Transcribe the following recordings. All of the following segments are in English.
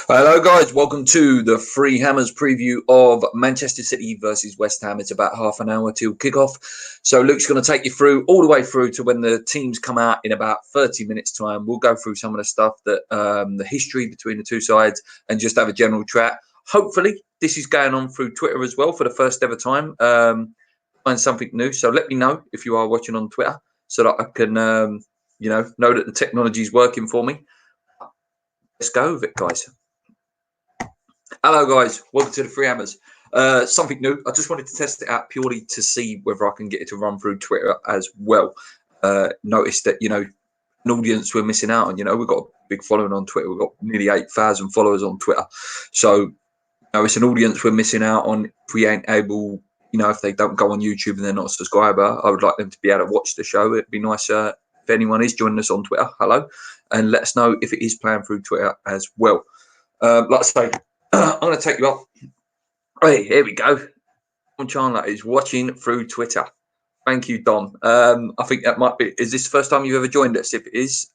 Hello, guys. Welcome to the Free Hammers preview of Manchester City versus West Ham. It's about half an hour till kickoff. So Luke's going to take you through all the way through to when the teams come out in about 30 minutes time. We'll go through some of the stuff that the history between the two sides and just have a general chat. Hopefully, this is going on through Twitter as well for the first ever time. Find something new. So let me know if you are watching on Twitter so that I can, know that the technology is working for me. Let's go with it, guys. Hello, guys. Welcome to the Free Hammers. Something new. I just wanted to test it out purely to see whether I can get it to run through Twitter as well. Noticed that, an audience we're missing out on. We've got a big following on Twitter. We've got nearly 8,000 followers on Twitter. So, it's an audience we're missing out on if we ain't able, if they don't go on YouTube and they're not a subscriber. I would like them to be able to watch the show. It'd be nice if anyone is joining us on Twitter. Hello. And let us know if it is playing through Twitter as well. Like I say, I'm going to take you up. Hey, here we go. Don Chandler is watching through Twitter. Thank you, Don. I think that might be. Is this the first time you've ever joined us? If it is,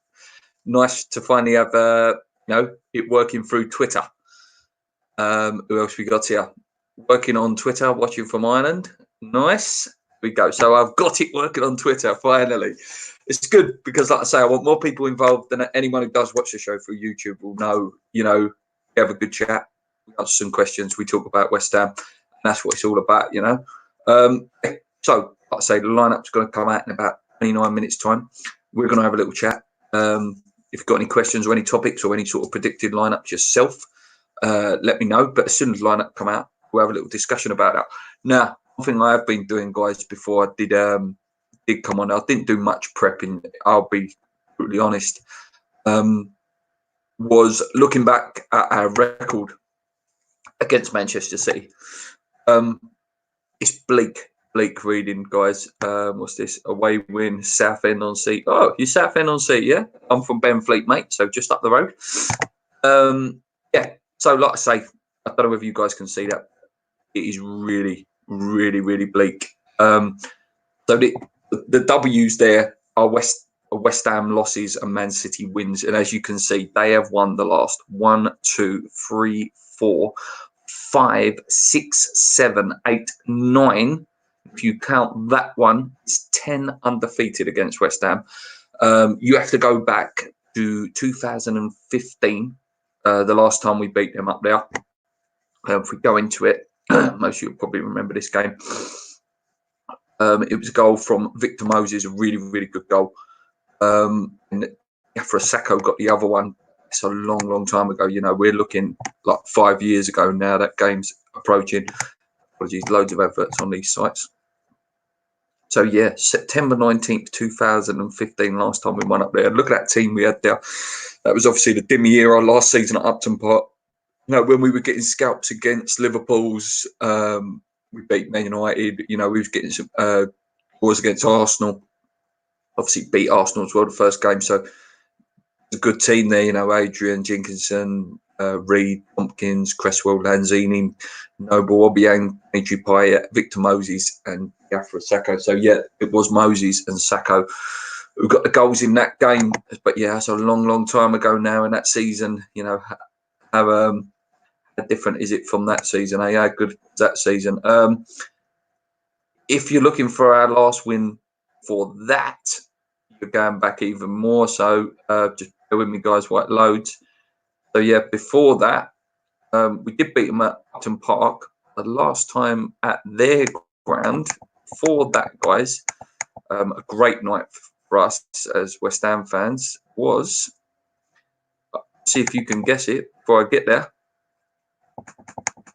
nice to finally have it working through Twitter. Who else we got here? Working on Twitter, watching from Ireland. Nice. Here we go. So I've got it working on Twitter finally. It's good because, like I say, I want more people involved than anyone who does watch the show through YouTube will know. We have a good chat. We answer some questions. We talk about West Ham. And that's what it's all about, So, like I say, the lineup's going to come out in about 29 minutes' time. We're going to have a little chat. If you've got any questions or any topics or any sort of predicted lineups yourself, let me know. But as soon as the lineup come out, we'll have a little discussion about that. Now, one thing I have been doing, guys, before I did come on, I didn't do much prepping. I'll be brutally honest. Was looking back at our record against Manchester City. It's bleak reading, guys. What's this? Away win, Southend on Sea. Oh, you're Southend on Sea, yeah? I'm from Benfleet, mate, so just up the road. Yeah, so like I say, I don't know if you guys can see that. It is really, really, really bleak. So the W's there are West Ham losses and Man City wins. And as you can see, they have won the last 1, 2, 3, 4, 5, 6, 7, 8, 9. If you count that one, it's 10 undefeated against West Ham. You have to go back to 2015, the last time we beat them up there. If we go into it, most of you will probably remember this game. It was a goal from Victor Moses, a really, really good goal. And Afra Sacco got the other one. It's a long, long time ago. We're looking like 5 years ago now. That game's approaching. Apologies, loads of adverts on these sites. So, yeah, September 19th, 2015, last time we won up there. Look at that team we had there. That was obviously the dim year, our last season at Upton Park. When we were getting scalps against Liverpool's, we beat Man United. We was getting some scores against Arsenal. Obviously beat Arsenal as well the first game. So it's a good team there. Adrian, Jenkinson, Reed, Tompkins, Cresswell, Lanzini, Noble, Obiang, Dimitri Payet, Victor Moses, and Afra Sacco. So yeah, it was Moses and Sacco who got the goals in that game. But yeah, that's a long, long time ago now. In that season, how different is it from that season? How good was that season? If you're looking for our last win for that, you're going back even more. So just bear with me, guys. White loads. So yeah, before that, we did beat them at Upton Park. The last time at their ground. For that, guys, a great night for us as West Ham fans was. See if you can guess it before I get there.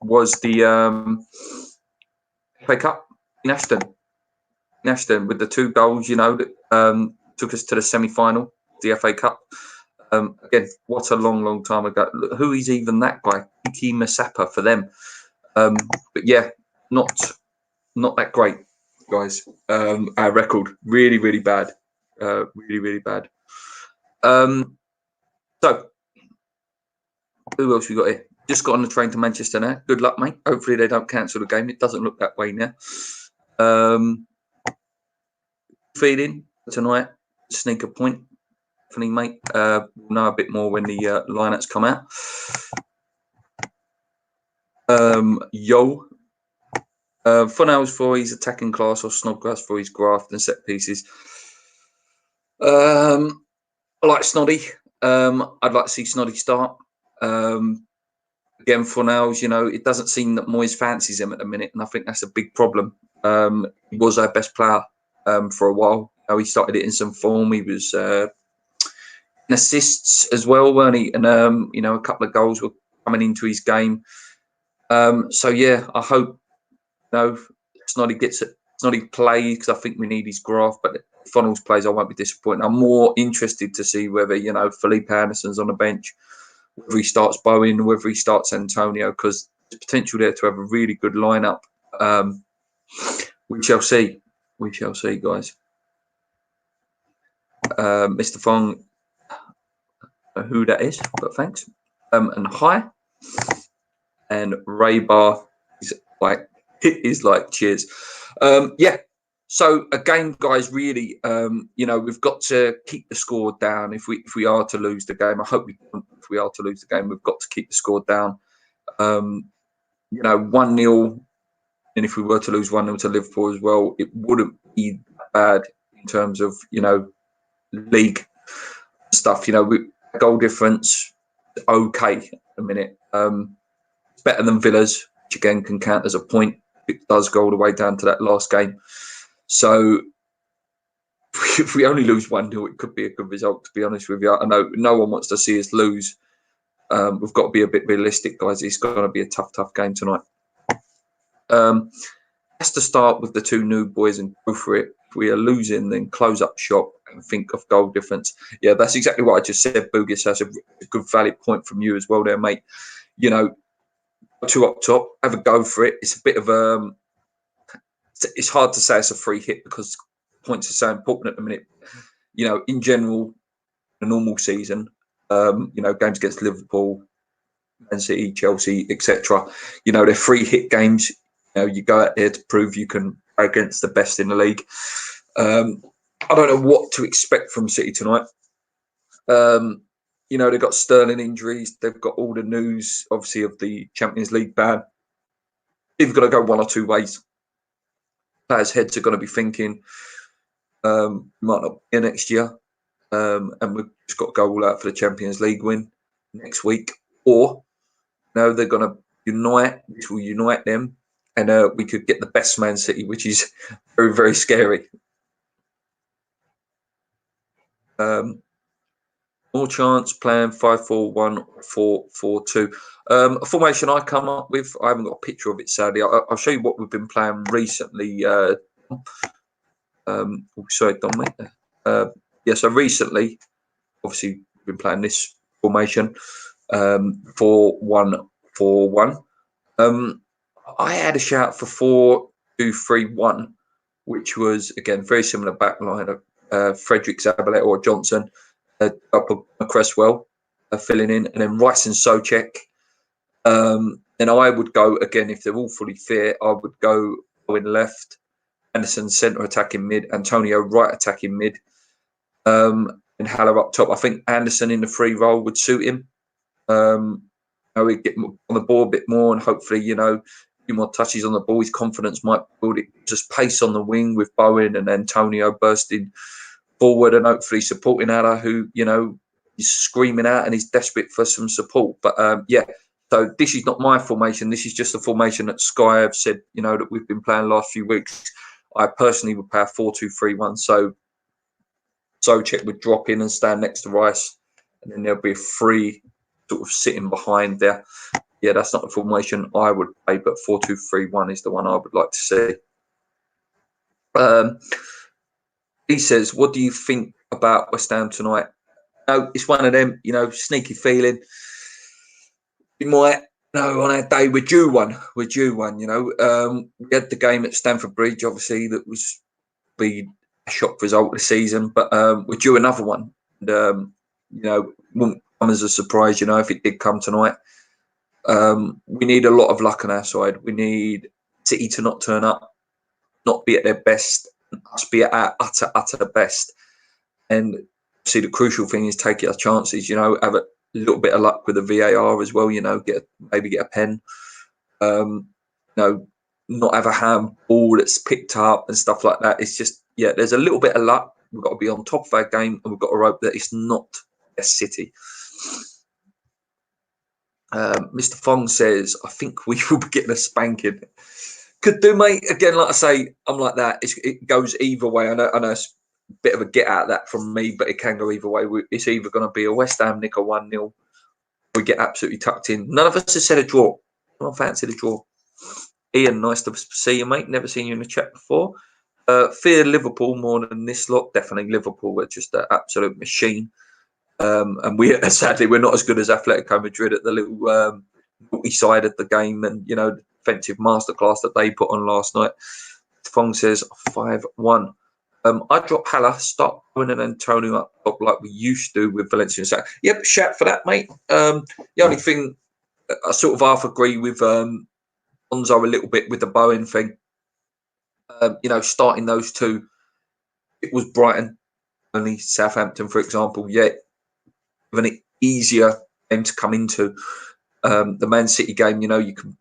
Was the FA Cup in Ashton. With the 2 goals, that took us to the semi-final, the FA Cup. Again, what a long, long time ago. Who is even that guy? Kiki Masapa for them. But yeah, not that great, guys. Our record, really, really bad. Really, really bad. So, who else we got here? Just got on the train to Manchester now. Good luck, mate. Hopefully they don't cancel the game. It doesn't look that way now. Feeling tonight, sneak a point. Definitely, mate. We'll know a bit more when the lineups come out. Yo. Funhouse for his attacking class, or Snodgrass for his graft and set pieces. I like Snoddy. I'd like to see Snoddy start. Again, Funhouse, it doesn't seem that Moyes fancies him at the minute, and I think that's a big problem. He was our best player for a while. He started it in some form. He was in assists as well, weren't he? And a couple of goals were coming into his game. So yeah, I hope Snoddy gets it. Snoddy plays, because I think we need his graft. But if Funnels plays, I won't be disappointed. I'm more interested to see whether Felipe Anderson's on the bench, whether he starts Bowen, whether he starts Antonio, because there's potential there to have a really good lineup. We shall see. We shall see, guys. Mr. Fong, who that is, but thanks. And hi. And Ray Bar is like cheers. Yeah. So again, guys, really, we've got to keep the score down. If we are to lose the game, I hope we don't. If we are to lose the game, we've got to keep the score down. 1-0, and if we were to lose 1-0 to Liverpool as well, it wouldn't be bad in terms of league stuff. Goal difference okay at the minute. Better than Villa's, which again can count as a point. It does go all the way down to that last game. So if we only lose 1-0, it could be a good result, to be honest with you. I know no one wants to see us lose. We've got to be a bit realistic, guys. It's going to be a tough game tonight. Has to start with the two new boys and go for it. If we are losing, then close up shop and think of goal difference. Yeah, that's exactly what I just said, Bugis. That's a good valid point from you as well there, mate. Two up top, have a go for it. It's a bit of it's hard to say it's a free hit because points are so important at the minute. In general, a normal season, games against Liverpool, Man City, Chelsea, etc. They're free hit games. You go out there to prove you can play against the best in the league. I don't know what to expect from City tonight. They've got Sterling injuries. They've got all the news, obviously, of the Champions League ban. Either got to go one or two ways. Players' heads are going to be thinking, might not be next year, and we've just got to go all out for the Champions League win next week. Or, they're going to unite, which will unite them, and we could get the best Man City, which is very, very scary. More chance playing 5-4-1 or 4-4-2. A formation I come up with, I haven't got a picture of it, sadly. I'll show you what we've been playing recently. Sorry, Don, mate. So recently, obviously, we've been playing this formation, 4-1-4-1. I had a shout for 4-2-3-1, which was, again, very similar back line of Frederick, Zabaleta or Johnson. Up Cresswell filling in, and then Rice and Souček. And I would go, again, if they're all fully fit, I would go in left, Anderson centre attacking mid, Antonio right attacking mid, and Haller up top. I think Anderson in the free role would suit him. He'd get on the ball a bit more, and hopefully, a few more touches on the ball. His confidence might build it. Just pace on the wing with Bowen and Antonio bursting forward and hopefully supporting Haller, who is screaming out and is desperate for some support. But so this is not my formation. This is just the formation that Sky have said that we've been playing the last few weeks. I personally would play a 4-2-3-1. So Souček would drop in and stand next to Rice, and then there'll be a free sort of sitting behind there. Yeah, that's not the formation I would play, but 4-2-3-1 is the one I would like to see. He says, what do you think about West Ham tonight? It's one of them, sneaky feeling. We might, on our day, we're due one. We had the game at Stamford Bridge, obviously, that was be a shock result of the season, but we're due another one. And, wouldn't come as a surprise, if it did come tonight. We need a lot of luck on our side. We need City to not turn up, not be at their best, us be at our utter best. And see, the crucial thing is take our chances, have a little bit of luck with the VAR as well, maybe get a pen. not have a handball that's picked up and stuff like that. It's just, yeah, there's a little bit of luck. We've got to be on top of our game, and we've got to hope that it's not Leicester City. Mr. Fong says, I think we will be getting a spanking. Could do, mate. Again, like I say, I'm like that. It goes either way. I know it's a bit of a get out of that from me, but it can go either way. It's either going to be a West Ham nick or 1-0. We get absolutely tucked in. None of us has said a draw. I don't fancy the draw. Ian, nice to see you, mate. Never seen you in the chat before. Fear Liverpool more than this lot. Definitely Liverpool. We're just an absolute machine. And we sadly we're not as good as Atletico Madrid at the little multi-side of the game, and the defensive masterclass that they put on last night. Fong says 5-1. I drop Haller, start Owen and Antonio up top like we used to with Valencia. So, yep, shout for that, mate. The only thing I sort of half agree with Bonzo a little bit with the Bowen thing. Starting those two, it was Brighton, only Southampton, for example. Yeah, an easier game to come into. The Man City game, you can,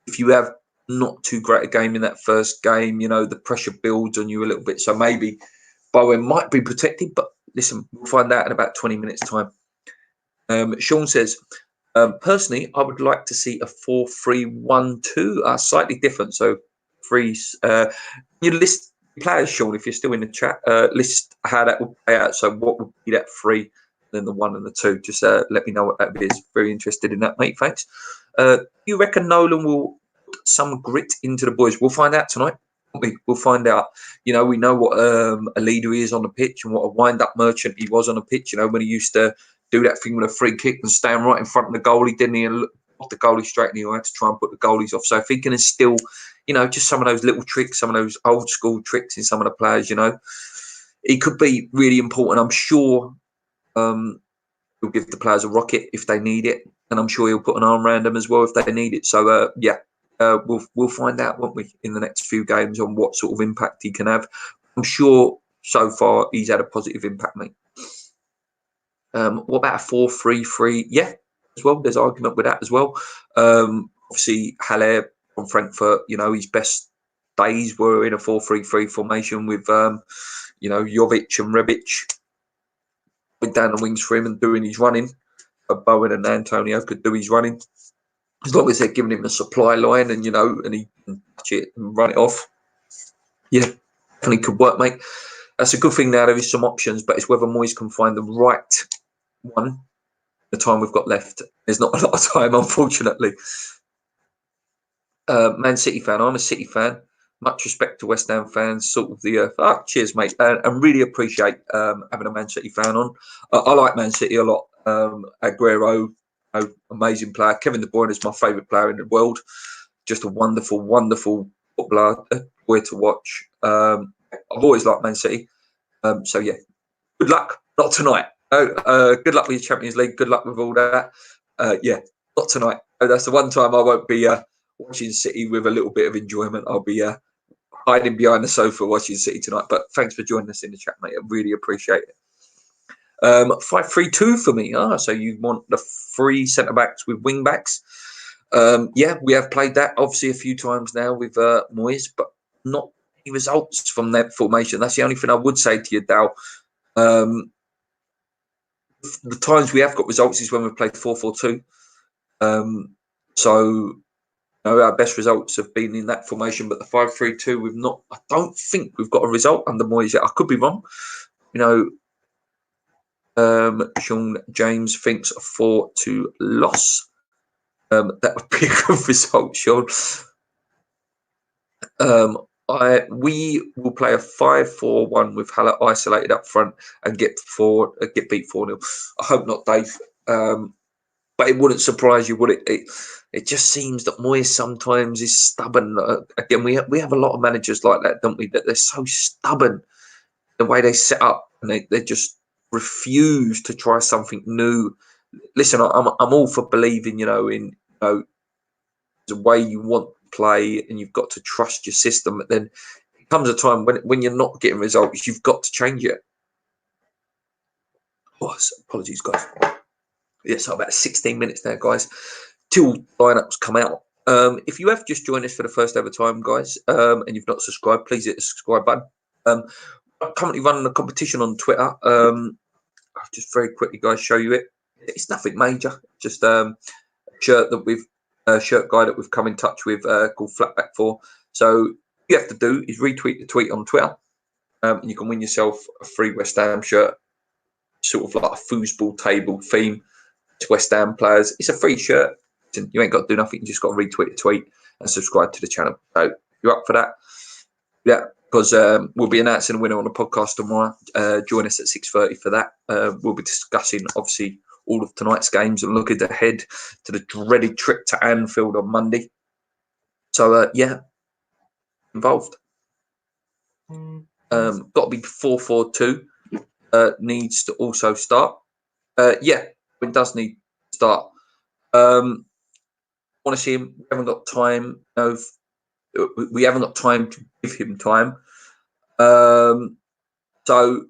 if you have not too great a game in that first game, the pressure builds on you a little bit. So maybe Bowen might be protected, but listen, we'll find out in about 20 minutes' time. Sean says, personally, I would like to see a 4-3-1-2, slightly different. So, you list players, Sean, if you're still in the chat, list how that would play out. So, what would be that 3, then the 1 and the 2? Just let me know what that is. Very interested in that, mate. Thanks. You reckon Nolan will put some grit into the boys? We'll find out tonight. We'll find out. We know what a leader he is on the pitch and what a wind-up merchant he was on the pitch. When he used to do that thing with a free kick and stand right in front of the goalie, didn't he? And look off the goalie straight, and he had to try and put the goalies off. So if he can instill, just some of those little tricks, some of those old school tricks in some of the players, he could be really important. I'm sure he'll give the players a rocket if they need it, and I'm sure he'll put an arm around them as well if they need it. So we'll find out, won't we, in the next few games on what sort of impact he can have. I'm sure so far he's had a positive impact, mate. What about a 4-3-3? Yeah, as well. There's argument with that as well. Obviously, Haller from Frankfurt, his best days were in a 4-3-3 formation with, Jovic and Rebic down the wings for him and doing his running. Bowen and Antonio could do his running as long as they're giving him a supply line and and he can touch it and run it off. Yeah, definitely could work, mate. That's a good thing now. There is some options, but it's whether Moyes can find the right one. The time we've got left, there's not a lot of time, unfortunately. Man City fan. I'm a City fan. Much respect to West Ham fans. Sort of the cheers, mate, and really appreciate having a Man City fan on. I like Man City a lot. Aguero, amazing player. Kevin De Bruyne is my favourite player in the world. Just a wonderful, wonderful footballer. Boy to watch. I've always liked Man City. So yeah, good luck. Not tonight. Good luck with your Champions League. Good luck with all that. Yeah, not tonight. That's the one time I won't be watching City with a little bit of enjoyment. I'll be hiding behind the sofa watching City tonight. But thanks for joining us in the chat, mate. I really appreciate it. 5-3-2 for me. So you want the 3 centre backs with wing backs? Yeah, we have played that obviously a few times now with Moyes, but not any results from that formation. That's the only thing I would say to you, Dal. The times we have got results is when we've played 4-4-2. So our best results have been in that formation, but the 5-3-2 we've not. I don't think we've got a result under Moyes yet. I could be wrong. Sean James thinks a 4-2 loss. That would be a good result, Sean. We will play a 5-4-1 with Haller isolated up front and get beat 4-0. I hope not, Dave. But it wouldn't surprise you, would it? It just seems that Moyes sometimes is stubborn. Again, we have a lot of managers like that, don't we? That they're so stubborn the way they set up, and they just refuse to try something new. Listen, I'm all for believing, in the way you want to play, and you've got to trust your system. But then it comes a time when you're not getting results, you've got to change it. Oh, apologies, guys. Yeah, so about 16 minutes now, guys, till lineups come out. If you have just joined us for the first ever time, guys, and you've not subscribed, please hit the subscribe button. I'm currently running a competition on Twitter. I'll just very quickly, guys, show you it. It's nothing major, just a shirt that shirt guy that we've come in touch with called Flatback 4. So all you have to do is retweet the tweet on Twitter, and you can win yourself a free West Ham shirt, sort of like a foosball table theme to West Ham players. It's a free shirt. You ain't got to do nothing. You just got to retweet the tweet and subscribe to the channel. So if you're up for that, yeah, because we'll be announcing a winner on the podcast tomorrow. Join us at 6:30 for that. We'll be discussing, obviously, all of tonight's games and looking ahead to the dreaded trip to Anfield on Monday. So, yeah, involved. Got to be 4-4-2. Needs to also start. Yeah, it does need to start. Want to see him. We haven't got time. No, we haven't got time to give him time. So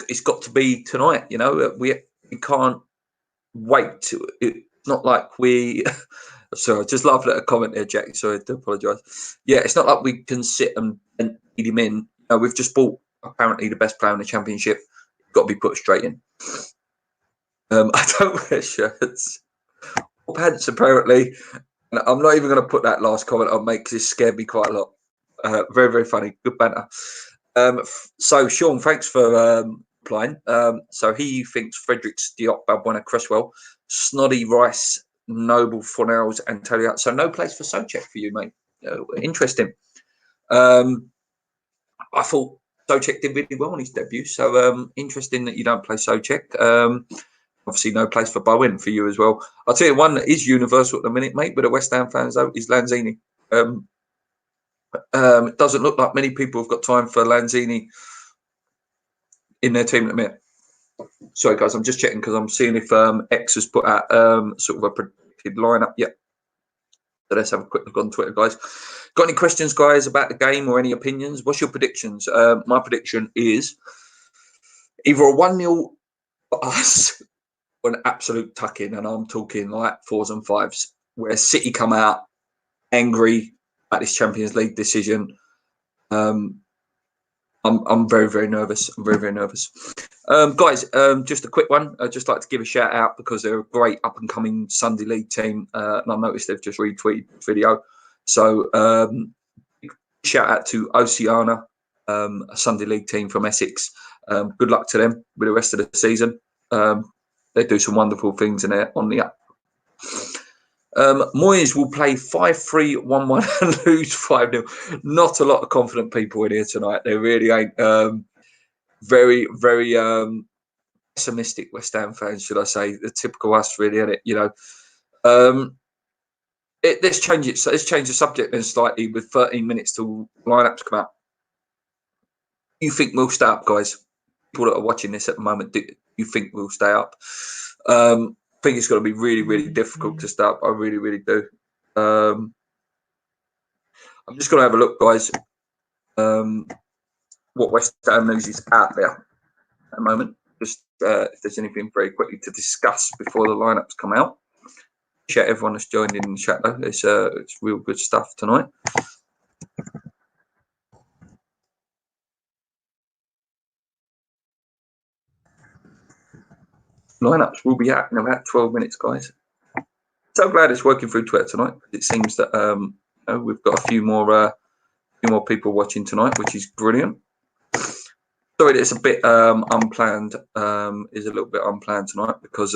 it's got to be tonight. You know, we can't wait. It's not like we. Sorry, I just laughed at a comment there, Jack. Sorry, I do apologise. Yeah, it's not like we can sit and feed him in. We've just bought apparently the best player in the Championship. Got to be put straight in. I don't wear shirts or pants apparently. And I'm not even going to put that last comment on, mate, because it scared me quite a lot. Very, very funny. Good banter. So, Sean, thanks for replying. So he thinks Fredericks, Diop, Balbuena, Cresswell, Snoddy, Rice, Noble, Fornells, and Talia. So no place for Souček for you, mate. Interesting. I thought Souček did really well on his debut. So interesting that you don't play Souček. Obviously, no place for Bowen for you as well. I'll tell you one that is universal at the minute, mate, with the West Ham fans, though, is Lanzini. It doesn't look like many people have got time for Lanzini in their team at the minute. Sorry, guys, I'm just checking because I'm seeing if X has put out sort of a predicted lineup. Yep. So let's have a quick look on Twitter, guys. Got any questions, guys, about the game or any opinions? What's your predictions? My prediction is either a 1-0 for us or an absolute tuck-in, and I'm talking like 4s and 5s, where City come out angry at this Champions League decision. I'm very, very nervous. I'm very, very nervous. Guys, just a quick one. I'd just like to give a shout out because they're a great up-and-coming Sunday League team, and I noticed they've just retweeted the video. So shout out to Oceana, a Sunday League team from Essex. Good luck to them with the rest of the season. They do some wonderful things in there on the up. Moyes will play 5-3-1-1 and lose 5-0. Not a lot of confident people in here tonight. They really ain't. Very, very pessimistic West Ham fans, should I say? The typical us, really, isn't it? You know. Let's change it. So let's change the subject then slightly. With 13 minutes till lineups come out, you think we'll stay up, guys? People that are watching this at the moment, do you think we'll stay up? I think it's going to be really, really difficult to stay up. I really, really do. I'm just going to have a look, guys. What West Ham news is out there at the moment. Just if there's anything very quickly to discuss before the lineups come out. Appreciate everyone that's joined in the chat though. It's real good stuff tonight. Lineups will be out in about 12 minutes, guys. So glad it's working through Twitter tonight. It seems that we've got a few more people watching tonight, which is brilliant. Sorry, it's a bit unplanned. Is a little bit unplanned tonight because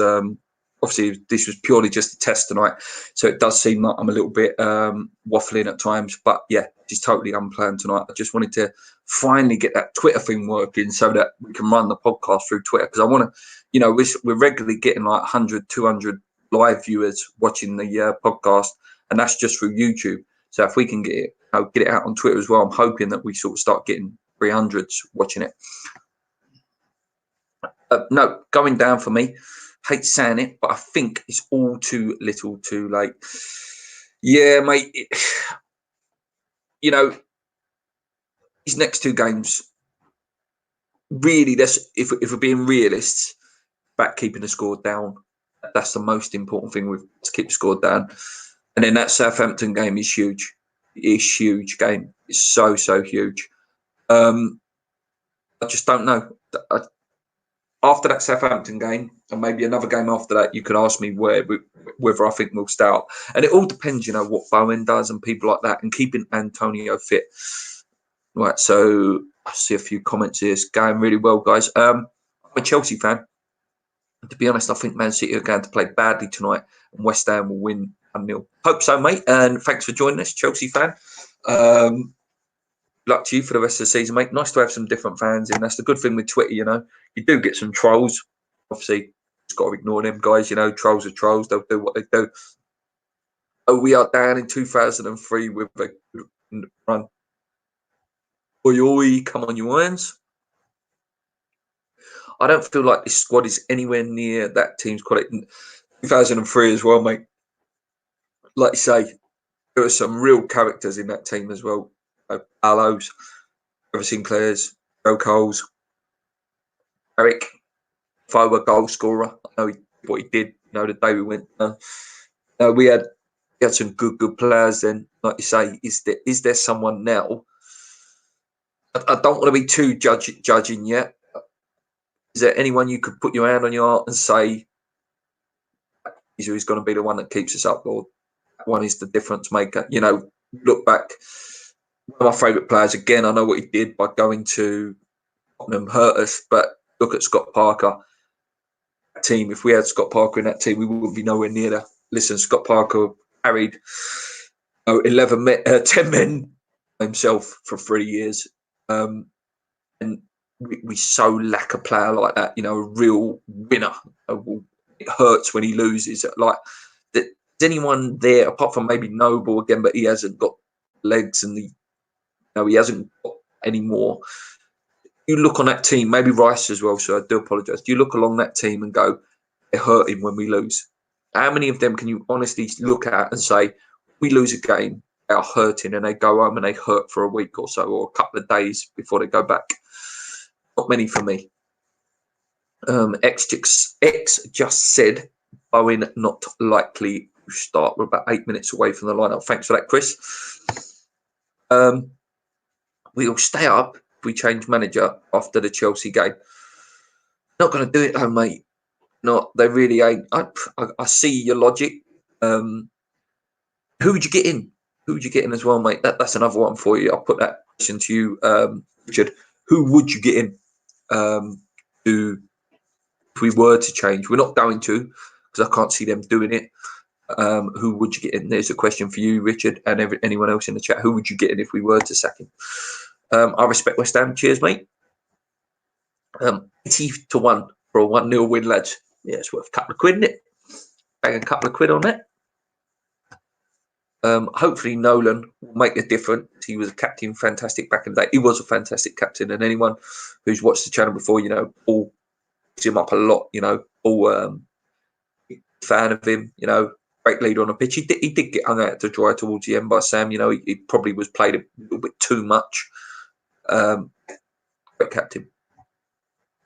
obviously this was purely just a test tonight, so it does seem like I'm a little bit waffling at times. But yeah, it's totally unplanned tonight. I just wanted to finally get that Twitter thing working so that we can run the podcast through Twitter because I want to, you know, we're regularly getting like 100, 200 live viewers watching the podcast, and that's just through YouTube. So if we can get it out on Twitter as well, I'm hoping that we sort of start getting 300s watching it. No, going down for me. Hate saying it, but I think it's all too little, too late. Yeah, mate. You know, these next two games, really, if we're being realists, about keeping the score down. That's the most important thing to keep the score down. And then that Southampton game is huge. It's huge game. It's so huge. I just don't know. After that Southampton game, and maybe another game after that, you could ask me whether I think we'll start. And it all depends, what Bowen does and people like that, and keeping Antonio fit. Right, so I see a few comments here. It's going really well, guys. I'm a Chelsea fan. To be honest, I think Man City are going to play badly tonight, and West Ham will win 1-0. Hope so, mate. And thanks for joining us, Chelsea fan. Luck to you for the rest of the season, mate. Nice to have some different fans in. That's the good thing with Twitter, You do get some trolls. Obviously, just got to ignore them guys. Trolls are trolls. They'll do what they do. Oh, we are down in 2003 with a good run. Oi, oi, come on, you irons. I don't feel like this squad is anywhere near that team's quality. 2003 as well, mate. Like you say, there were some real characters in that team as well. Aloes, Trevor Sinclair's, Joe Coles, Eric, if I were a goal scorer, I know what he did. The day we went, we had some good players. Then, like you say, is there someone now? I don't want to be too judging yet. Is there anyone you could put your hand on your heart and say, he's going to be the one that keeps us up, or that one is the difference maker? Look back. One of my favourite players, again, I know what he did by going to Tottenham, hurt us, but look at Scott Parker. That team, if we had Scott Parker in that team, we wouldn't be nowhere near that. Listen, Scott Parker carried 10 men himself for 3 years. And we so lack a player like that, a real winner. It hurts when he loses. Like, there's anyone there, apart from maybe Noble again, but he hasn't got legs and he hasn't got any more. You look on that team, maybe Rice as well, so I do apologise. Do you look along that team and go, they're hurting when we lose? How many of them can you honestly look at and say, we lose a game, they are hurting, and they go home and they hurt for a week or so, or a couple of days before they go back? Not many for me. X just said, Bowen not likely to start. We're about 8 minutes away from the lineup. Thanks for that, Chris. We'll stay up if we change manager after the Chelsea game. Not going to do it, though, mate. Not, they really ain't. I see your logic. Who would you get in? Who would you get in as well, mate? That's another one for you. I'll put that question to you, Richard. Who would you get in if we were to change? We're not going to, because I can't see them doing it. Who would you get in? There's a question for you, Richard, and anyone else in the chat. Who would you get in if we were to sack him? I respect West Ham. Cheers, mate. 80-1 for a 1-0 win, lads. Yeah, it's worth a couple of quid, isn't it? Bang a couple of quid on that. Hopefully Nolan will make a difference. He was a captain, fantastic back in the day. He was a fantastic captain, and anyone who's watched the channel before, all picks him up a lot. All fan of him. Great leader on the pitch. He did get hung out to dry towards the end by Sam. He probably was played a little bit too much. Great captain.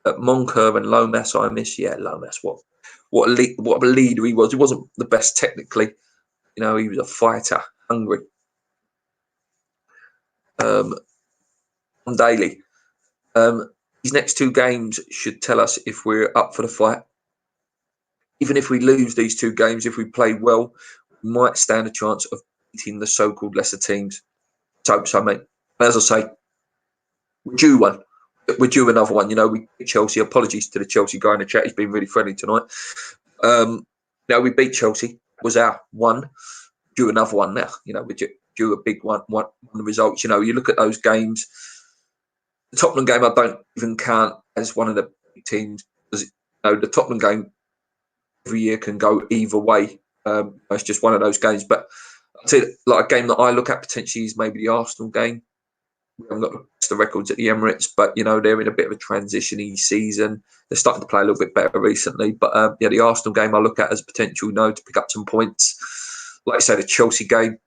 Monker and Lomas, I miss. Yeah, Lomas. What a leader he was. He wasn't the best technically. He was a fighter, hungry. On Daily. These next two games should tell us if we're up for the fight. Even if we lose these two games, if we play well, we might stand a chance of beating the so-called lesser teams. So, mate. As I say, we're due one. We're due another one. We beat Chelsea. Apologies to the Chelsea guy in the chat. He's been really friendly tonight. We beat Chelsea. Was our one. Due another one now. We're due a big one the results. You look at those games. The Tottenham game, I don't even count as one of the big teams. Because, the Tottenham game every year can go either way. It's just one of those games. But I'd say, like, a game that I look at potentially is maybe the Arsenal game. We haven't got the records at the Emirates, but they're in a bit of a transition-y season. They're starting to play a little bit better recently. But the Arsenal game I look at as potential, to pick up some points. Like I say, the Chelsea game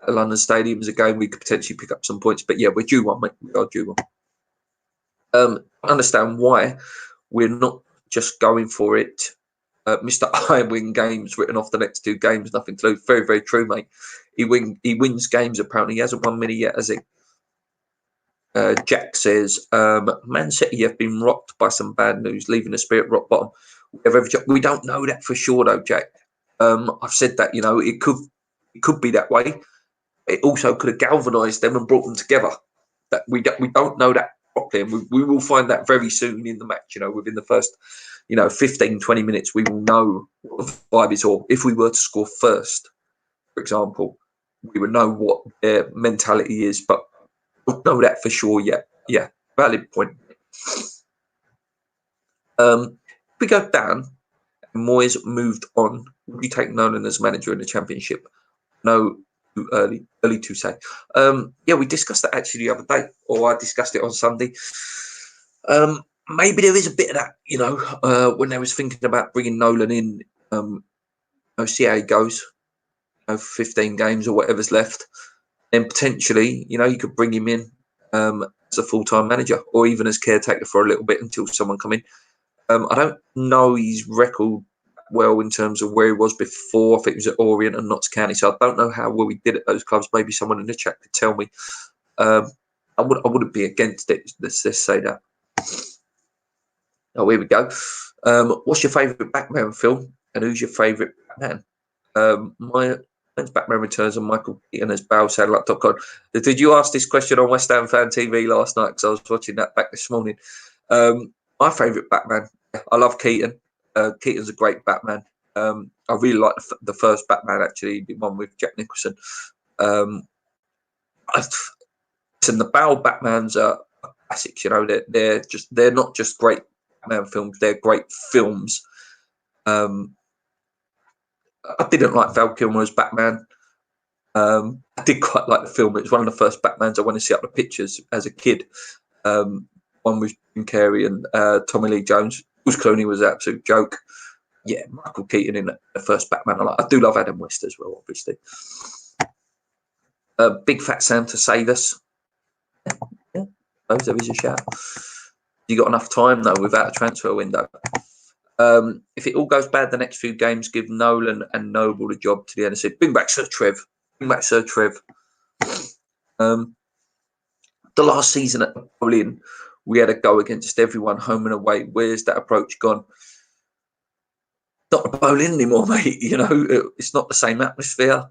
at London Stadium is a game we could potentially pick up some points. But yeah, we're due one, mate. We are due one. I understand why we're not just going for it Mr. I win games, written off the next 2 games, nothing to lose. Very, very true, mate. He wins games, apparently. He hasn't won many yet, has he? Jack says, Man City have been rocked by some bad news, leaving the spirit rock bottom. We don't know that for sure, though, Jack. I've said that, it could be that way. It also could have galvanised them and brought them together. That we don't know that properly, and we will find that very soon in the match. Within the first 15, 20 minutes, we will know what the vibe is. Or if we were to score first, for example, we would know what their mentality is, but we don't know that for sure yet. Yeah, valid point. If we go down and Moyes moved on, would you take Nolan as manager in the Championship? No, too early to say. Yeah, we discussed that actually the other day, or I discussed it on Sunday. Maybe there is a bit of that, when they was thinking about bringing Nolan in, see how he goes, 15 games or whatever's left. And potentially, you could bring him in as a full-time manager or even as caretaker for a little bit until someone come in. I don't know his record well in terms of where he was before. I think he was at Orient and Notts County, so I don't know how well he did at those clubs. Maybe someone in the chat could tell me. I wouldn't be against it. Let's say that. Oh, here we go. What's your favourite Batman film, and who's your favourite Batman? Mine's Batman Returns and Michael Keaton as Bale Satellite.com. Did you ask this question on West Ham Fan TV last night? Because I was watching that back this morning. My favourite Batman, I love Keaton. Keaton's a great Batman. I really like the first Batman, actually, the one with Jack Nicholson. And the Bale Batmans are classics. They're not just great Batman films; they're great films. I didn't like Val Kilmer as Batman. I did quite like the film. It was one of the first Batmans I went to see up the pictures as a kid. One with Jim Carrey and Tommy Lee Jones. George Clooney was an absolute joke. Yeah, Michael Keaton in the first Batman. I do love Adam West as well, obviously. Big Fat Sam to save us. Yeah, there is a shout. You got enough time though without a transfer window. If it all goes bad the next few games, give Nolan and Noble the job to the NSC. Bring back Sir Trev. The last season at Napoleon, we had a go against everyone, home and away. Where's that approach gone? Not a bowling anymore, mate. It's not the same atmosphere.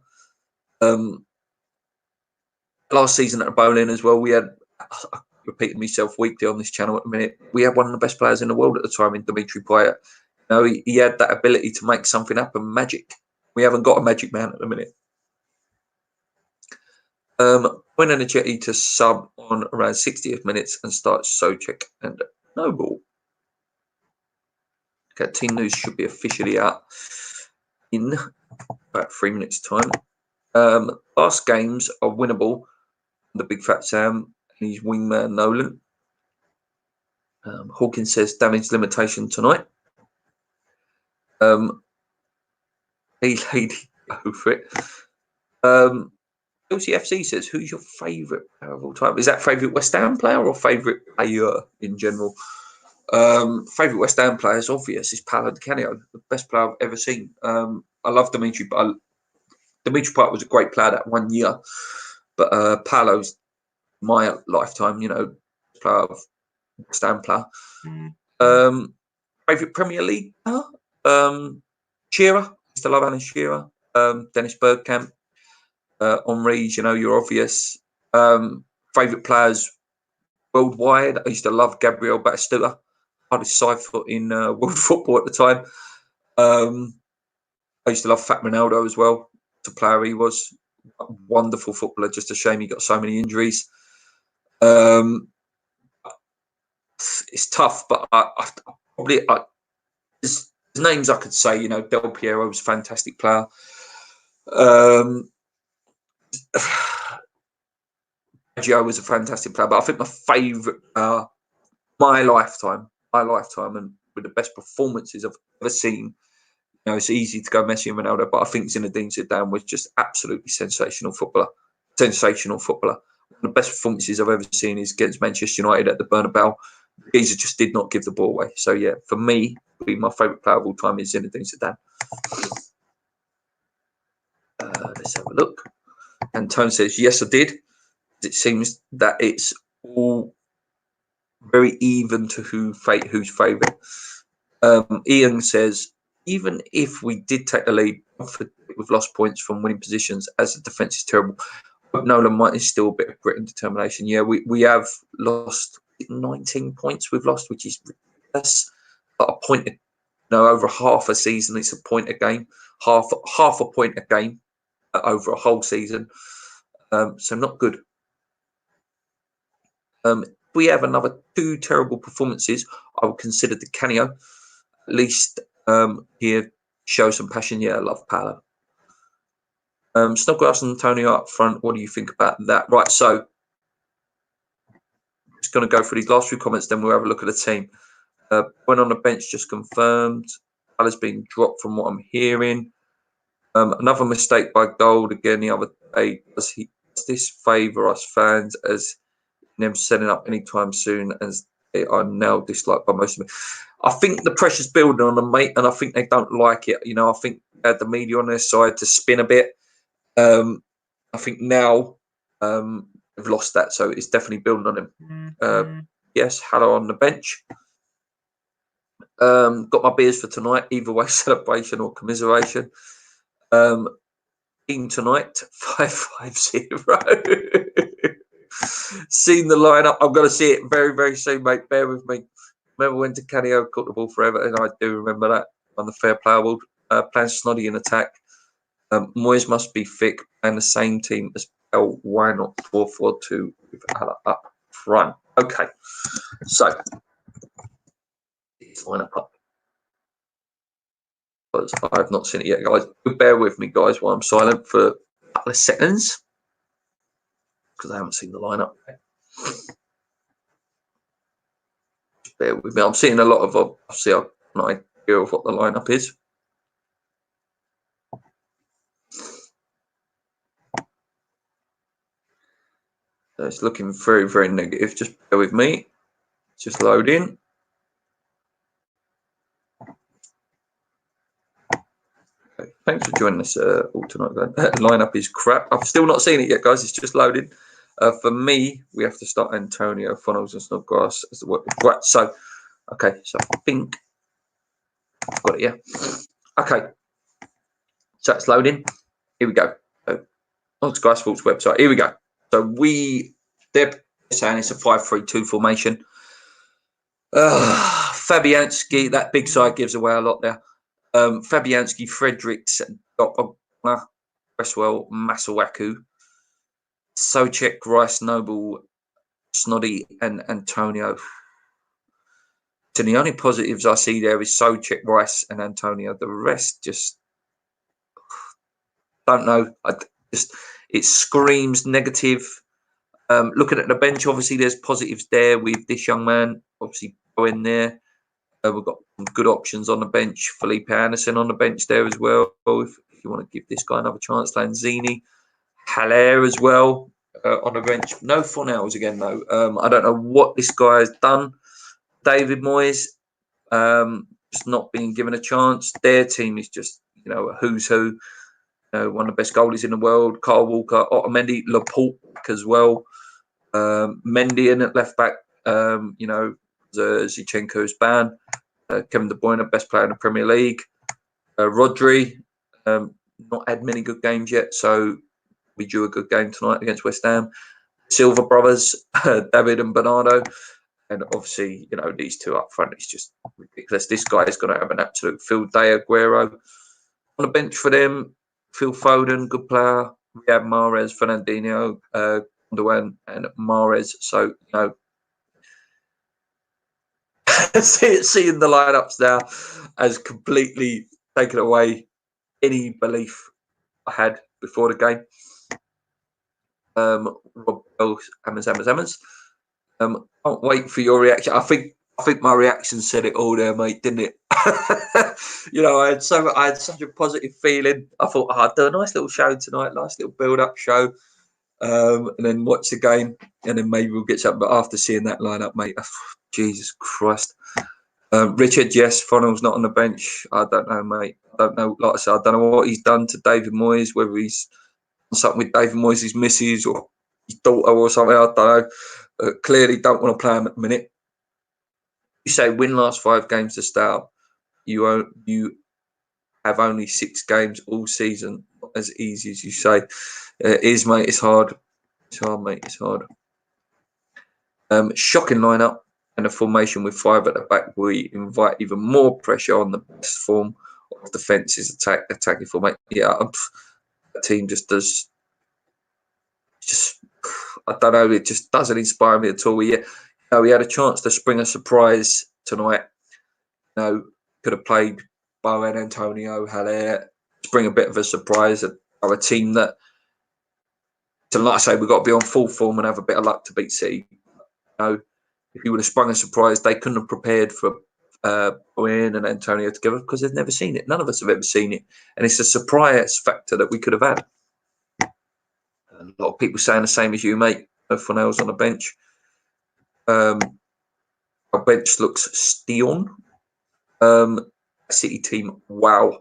Last season at bowling as well, we had, I repeating myself weekly on this channel at the minute, we had one of the best players in the world at the time in Dimitri Payet. He had that ability to make something happen, magic. We haven't got a magic man at the minute. When Energetti to sub on around 60th minutes and start Souček and Noble. Okay, team news should be officially out in about 3 minutes' time. Last games are winnable. The Big Fat Sam and his wingman Nolan. Hawkins says damage limitation tonight. Hey lady, go for it. LCFC says, who's your favourite player of all time? Is that favourite West Ham player or favourite player in general? Favourite West Ham player is obvious. It's Paolo Di Canio, the best player I've ever seen. I love Dimitri, but Dimitri Payet was a great player that 1 year. But Paolo's my lifetime, player of West Ham player. Favourite Premier League player? Shearer. I used to love Alan Shearer. Dennis Bergkamp. Henry's, you're obvious. Favourite players worldwide. I used to love Gabriel Batistuta. Hardest side foot in world football at the time. I used to love Fat Ronaldo as well. The player he was. A wonderful footballer. Just a shame he got so many injuries. It's tough, but I probably there's names I could say. Del Piero was a fantastic player. Gio was a fantastic player, but I think my favourite, my lifetime, and with the best performances I've ever seen. It's easy to go Messi and Ronaldo, but I think Zinedine Zidane was just absolutely sensational footballer. One of the best performances I've ever seen is against Manchester United at the Bernabeu. Geezer just did not give the ball away. So yeah, for me, my favourite player of all time is Zinedine Zidane. Let's have a look. And Tone says, yes, I did. It seems that it's all very even to who's favourite. Ian says, even if we did take the lead, we've lost points from winning positions as the defence is terrible. But Nolan might is still a bit of grit and determination. Yeah, we have lost 19 points. We've lost, which is ridiculous. But a point, over half a season, it's a point a game. Half a point a game over a whole season. So not good. If we have another 2 terrible performances, I would consider Di Canio. At least here show some passion. Yeah, I love Paolo. Snodgrass and Antonio up front. What do you think about that? Right, so just going to go through these last few comments, then we'll have a look at the team. Went on the bench, just confirmed. Paolo's been dropped from what I'm hearing. Another mistake by Gold again the other day. Does this favour us fans as them setting up anytime soon, as they are now disliked by most of them? I think the pressure's building on them, mate, and I think they don't like it. I think they had the media on their side to spin a bit. I think now they've lost that, so it's definitely building on him. Yes, hello on the bench. Got my beers for tonight, either way, celebration or commiseration. Team tonight, 5-5-0. Seen the lineup. I'm going to see it very, very soon, mate. Bear with me. Remember when Di Canio caught the ball forever? And I do remember that on the Fair Play Award. Playing Snoddy in attack. Moyes must be thick and the same team as Bell. Why not 4-4-2 with Hala up front? Okay, so let's line up. Because I've not seen it yet, guys. Bear with me, guys, while I'm silent for a couple of seconds because I haven't seen the lineup yet. Bear with me. I'm seeing a lot of. Obviously, I've an idea of what the lineup is. So it's looking very, very negative. Just bear with me. It's just loading. Okay, thanks for joining us all tonight. That lineup is crap. I've still not seen it yet, guys. It's just loading. For me, we have to start Antonio, Funnels, and Snodgrass as the work. Right. So, okay. So I think I've got it. Yeah. Okay. So it's loading. Here we go. On Sky Sports website. Here we go. So they're saying it's a 5-3-2 formation. Fabianski, that big side gives away a lot there. Fabianski, Fredericks, Cresswell, Masuaku, Souček, Rice, Noble, Snoddy, and Antonio. So the only positives I see there is Souček, Rice, and Antonio. The rest just don't know. It screams negative. Looking at the bench, obviously there's positives there with this young man. Obviously going there. We've got some good options on the bench. Felipe Anderson on the bench there as well. If you want to give this guy another chance, Lanzini, Haller as well on the bench. No Fornells again though. I don't know what this guy has done. David Moyes, just not being given a chance. Their team is just a who's who. One of the best goalies in the world. Kyle Walker, Otamendi, Laporte as well. Mendy in at left back. Zichenko's banned. Kevin De Bruyne, best player in the Premier League. Rodri, not had many good games yet, so we drew a good game tonight against West Ham. Silva brothers, David and Bernardo, and obviously these two up front. It's just ridiculous. This guy is going to have an absolute field day. Aguero on the bench for them. Phil Foden, good player. We have Mahrez, Fernandinho, Gundogan, and Mahrez. So seeing the lineups now has completely taken away any belief I had before the game. Rob Bell, Hammers. Can't wait for your reaction. I think my reaction said it all there, mate, didn't it? I had such a positive feeling. I thought I'd do a nice little show tonight, nice little build-up show, and then watch the game, and then maybe we'll get something. But after seeing that lineup, mate, Jesus Christ. Richard, yes, Funnell's not on the bench. I don't know, mate. I don't know. Like I said, I don't know what he's done to David Moyes, whether he's done something with David Moyes' missus or his daughter or something. I don't know. Clearly don't want to play him at the minute. You say win last 5 games to start. You have only 6 games all season. Not as easy as you say. It is, mate. It's hard. It's hard, mate. It's hard. Shocking lineup. And a formation with 5 at the back will invite even more pressure on the best form of defence's attacking formation. Yeah, the team just does. I don't know. It just doesn't inspire me at all. We had a chance to spring a surprise tonight. Could have played Bowen, Antonio, Haller, spring a bit of a surprise at a team that. So like I say, we've got to be on full form and have a bit of luck to beat City. If he would have sprung a surprise, they couldn't have prepared for Bowen and Antonio together because they've never seen it. None of us have ever seen it. And it's a surprise factor that we could have had. A lot of people saying the same as you, mate. Funnell's on the bench. Our bench looks Sion. City team, wow.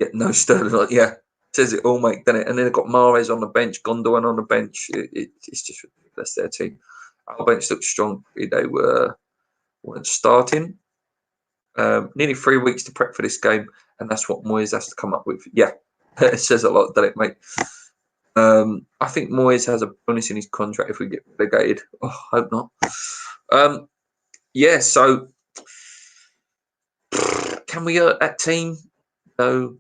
Yeah, no Sterling. Yeah, says it all, mate, doesn't it? And then they've got Mahrez on the bench, Gundogan on the bench. It's just ridiculous, their team. Our bench looks strong. They weren't starting. Nearly 3 weeks to prep for this game, and that's what Moyes has to come up with. Yeah, it says a lot, doesn't it, mate? I think Moyes has a bonus in his contract if we get relegated. Oh, I hope not. Yeah, so can we hurt that team? No.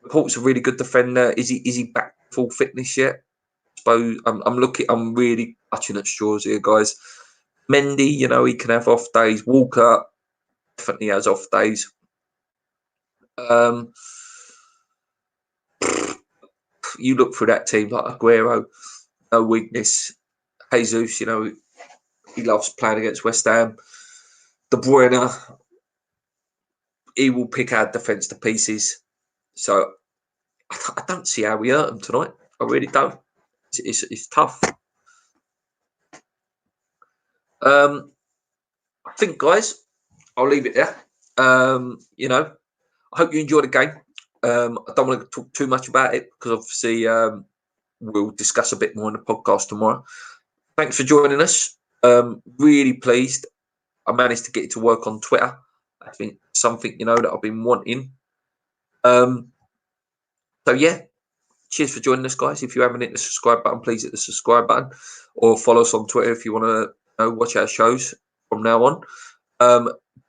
Laporte's a really good defender. Is he back full fitness yet? I suppose I'm really clutching at straws here, guys. Mendy, he can have off days. Walker definitely has off days. You look for that team like Aguero, no weakness. Jesus, he loves playing against West Ham. De Bruyne, he will pick our defence to pieces. So I don't see how we hurt them tonight. I really don't. It's tough. I think, guys, I'll leave it there. I hope you enjoyed the game. I don't want to talk too much about it because obviously we'll discuss a bit more in the podcast tomorrow. Thanks for joining us. Really pleased. I managed to get it to work on Twitter. I think something, that I've been wanting. So, yeah. Cheers for joining us, guys. If you haven't hit the subscribe button, please hit the subscribe button or follow us on Twitter if you want to watch our shows from now on.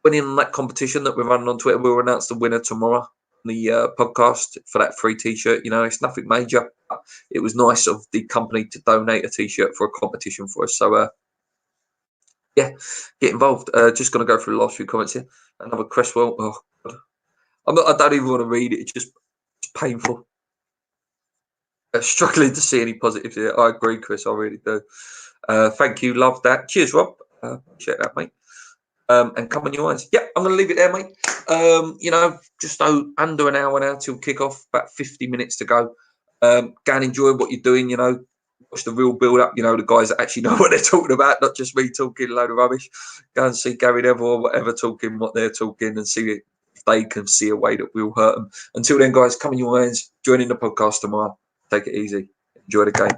Winning that competition that we're running on Twitter, we'll announce the winner tomorrow on the podcast for that free T-shirt. It's nothing major. It was nice of the company to donate a T-shirt for a competition for us. So, yeah, get involved. Just going to go through the last few comments here. Another Cresswell. Oh, God. I don't even want to read it. It's painful. Struggling to see any positives here. I agree, Chris. I really do. Thank you. Love that. Cheers, Rob. Appreciate that, mate. And come on your eyes. Yeah, I'm going to leave it there, mate. Just under an hour now till kickoff. About 50 minutes to go. Go and enjoy what you're doing. Watch the real build-up. The guys that actually know what they're talking about, not just me talking a load of rubbish. Go and see Gary Neville or whatever talking what they're talking and see if they can see a way that we'll hurt them. Until then, guys, come on your hands. Join in the podcast tomorrow. Take it easy. Enjoy the game.